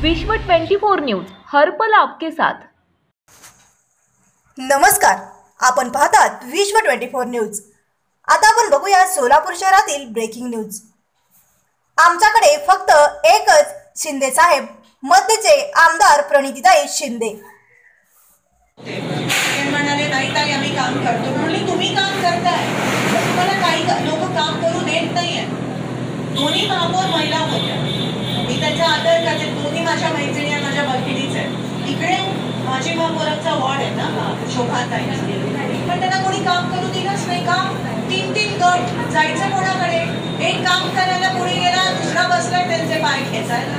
विश्व 24 न्यूज हर पल आपके साथ। नमस्कार, आपण पाहतात विश्व 24 न्यूज। आता आपण बघूया सोलापूर शहरातील ब्रेकिंग न्यूज। आमच्याकडे फक्त एकच शिंदे साहेब, मध्यचे आमदार प्रणितीताई शिंदे। म्हणाले नाही ताई आम्ही काम करतो, म्हणले तुम्ही काम करताय, तुम्हाला काही लोक काम करू देत नाहीये। दोन्ही महापौर महिला होत्या, मी त्यांचा आदर करते, दोन्ही माझ्या मैत्रिणी आणि माझ्या बहिणीच आहेत। इकडे माझी महापौरांचा वॉर्ड आहे ना शोभाताई, पण त्यांना कोणी काम करू दिलंच नाही। काम तीन गट जायचं कोणाकडे, एक काम करायला कोणी गेला, दुसरा बसलाय त्यांचे पाय खेचायला।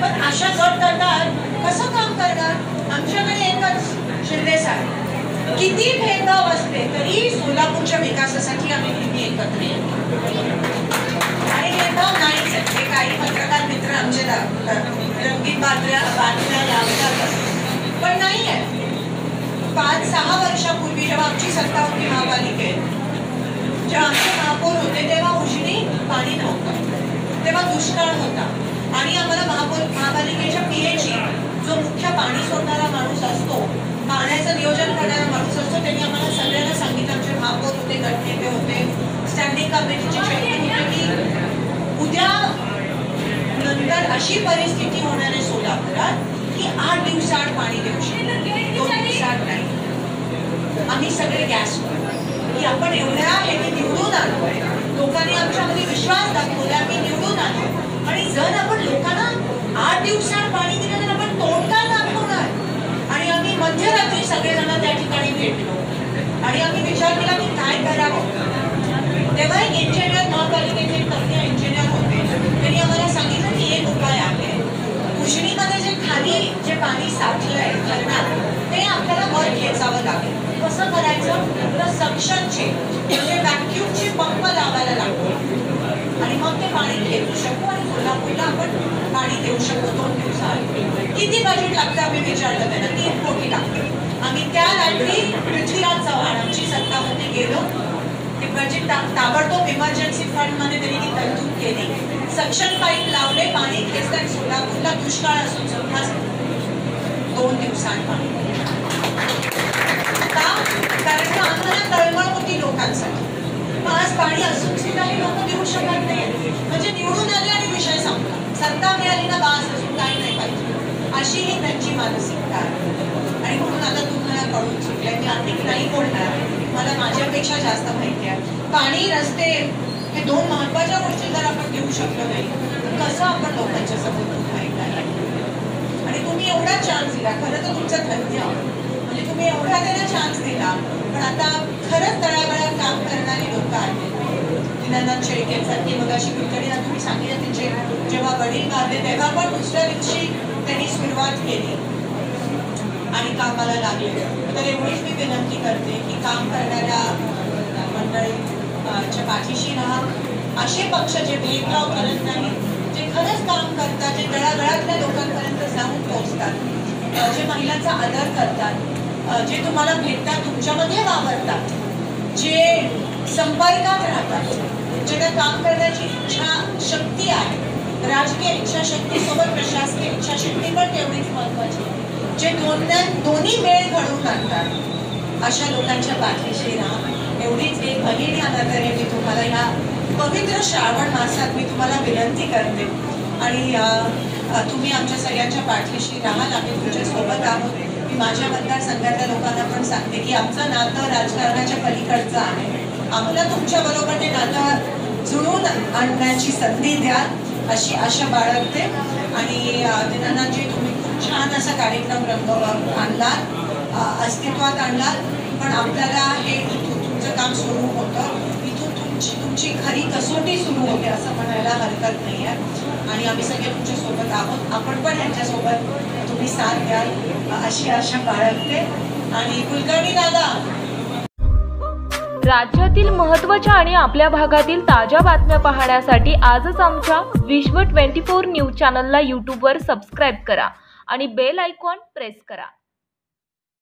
पण अशा गट करतात कसं काम करणार? आमच्याकडे एकच शिंदे साहेब, किती भेदभाव असले तरी सोलापूरच्या विकासासाठी आम्ही नेहमी एकत्र येतो आणि भेदभाव नाहीच आहे। हे काही पत्रकार मित्र आमचे रंगीत बातम्या लावतात, पण नाही आहे। 5-6 वर्षापूर्वी जेव्हा आमची सत्ता होती महापालिकेत, जेव्हा आमचे महापौर होते तेव्हा उजनी पाणी नव्हतं, तेव्हा दुष्काळ होता आणि आम्हाला महापालिकेच्या पीएची जो मुख्य पाणी सोडणारा माणूस असतो, पाण्याचं नियोजन करणारा माणूस असतो, त्यांनी आम्हाला सगळ्यांना सांगितलं, आमचे महापौर होते, गटनेते होते, स्टँडिंग कमिटीचे चेअरमन होते, की उद्या नंतर अशी परिस्थिती होणार आहे सोलापुरात की 8 दिवसाआड पाणी देऊ शकतो, 2 दिवसाआड नाही। आम्ही सगळे गॅसवर की आपण एवढ्या ह्याने निवडून आलोय, लोकांनी आमच्यामध्ये विश्वास दाखवला, आम्ही निवडून आलो, आणि जर आपण लोकांना 8 दिवसाआड पाणी दिलं तर आपण तोड काय दाखवणार? आणि आम्ही मध्यरात्री सगळेजण त्या ठिकाणी भेटलो आणि आम्ही विचार केला की काय करावं। तेव्हा एक इंजिनियर, महापालिकेचे तज्ञ इंजिनियर होते, त्यांनी आम्हाला सांगितलं की एक उपाय आहे, उजनीमध्ये जे खाली जे पाणी साठलंय धरणात, ते आपल्याला वर खेचावं लागेल। कसं करायचं? तर सक्शनचे म्हणजे व्हॅक्यूमचे पंप लावायला लागतील आणि मग ते पाणी खेचू शकू आणि सोलापूरला आपण पाणी देऊ शकतो 2 दिवसात। किती बजेट लागतं आम्ही विचारलं त्यांना, 3 कोटी लागतं। आम्ही त्या रात्री पृथ्वीराज चव्हाण आमची सत्ता होती गेलो, ते बजेट ताबडतोब इमर्जन्सी फंड मध्ये त्यांनी ती तरतूद केली, सक्शन पाईप लावले, पाणी खेचतात। सोलापूरला दुष्काळ असून सुद्धा 2 दिवसांत पाणी, कारण का आम्हाला तळमळ होती लोकांसाठी। आज पाणी असून सुद्धा हे लोक देऊ शकत नाही, म्हणजे निवडून आले आणि विषय संपला, सत्ता मिळाली ना बास, असून काही नाही पाहिजे, अशी ही त्यांची मानसिकता आहे। आणि म्हणून आता तुम्हाला कळून चुकलंय, मी अधिक नाही बोलणार, मला माझ्यापेक्षा जास्त माहिती आहे। पाणी, रस्ते हे 2 महत्वाच्या गोष्टी जर आपण देऊ शकलो नाही तर कसं आपण लोकांच्या समोर उभायला लागेल? आणि तुम्ही एवढा चान्स दिला, खरं तर तुमचं धन्य, म्हणजे तुम्ही एवढा त्यांना चान्स दिला, पण आता खरंच तळागाळात काम करणारी लोक आहेत। दीनानाथ शेळकेंसारखी मगाशी कुलकर्णीला तुम्ही सांगितलं, त्यांचे जेव्हा वडील वारले तेव्हा पण दुसऱ्या दिवशी त्यांनी सुरुवात केली आणि कामाला लागले। तर एवढीच मी विनंती करते की काम करणाऱ्या मंडळीच्या पाठीशी राहा। असे पक्ष जे भेदभाव करत नाही, जे खरंच काम करतात, जे तळागाळातल्या लोकांपर्यंत जाऊन पोहोचतात, जे महिलांचा आदर करतात, जे तुम्हाला भेटतात, तुमच्यामध्ये वावरतात, जे संपर्कात राहतात, ज्यांना काम करण्याची इच्छा शक्ती आहे, राजकीय इच्छाशक्तीसोबत प्रशासकीय इच्छाशक्ती पण तेवढीच महत्वाची, जे दोन्ही मेळ घडवून आणतात, अशा लोकांच्या पाठीशी राहा। एवढीच एक बहीण या नजरेने मी तुम्हाला ह्या पवित्र श्रावण मासात मी तुम्हाला विनंती करते आणि तुम्ही आमच्या सगळ्यांच्या पाठीशी राहाल, आम्ही तुमच्या सोबत आहोत। मी माझ्या मतदारसंघातल्या लोकांना पण सांगते की आमचं नातं राजकारणाच्या पलीकडचं आहे, आम्हाला तुमच्या बरोबर ते नातं जुळून आणण्याची संधी द्या, अशी आशा बाळगते। आणि दीनानाथजी, तुम्ही खूप छान असा कार्यक्रम आणला, अस्तित्वात आणला, पण आपल्याला हे इथून तुमचं काम सुरू होतं, इथून तुमची खरी कसोटी सुरू होते असं म्हणायला हरकत नाही आहे। आणि आम्ही सगळे तुमच्या सोबत आहोत, आपण पण यांच्यासोबत तुम्ही साथ द्याल अशी आशा बाळगते। आणि कुलकर्णी दादा, राज्यातील महत्त्वाच्या आणि आपल्या भागातील ताज्या बातम्या पाहण्यासाठी आजच आमच्या विश्व 24 न्यूज चॅनलला यूट्यूबवर सबस्क्राईब करा आणि बेल आयकॉन प्रेस करा।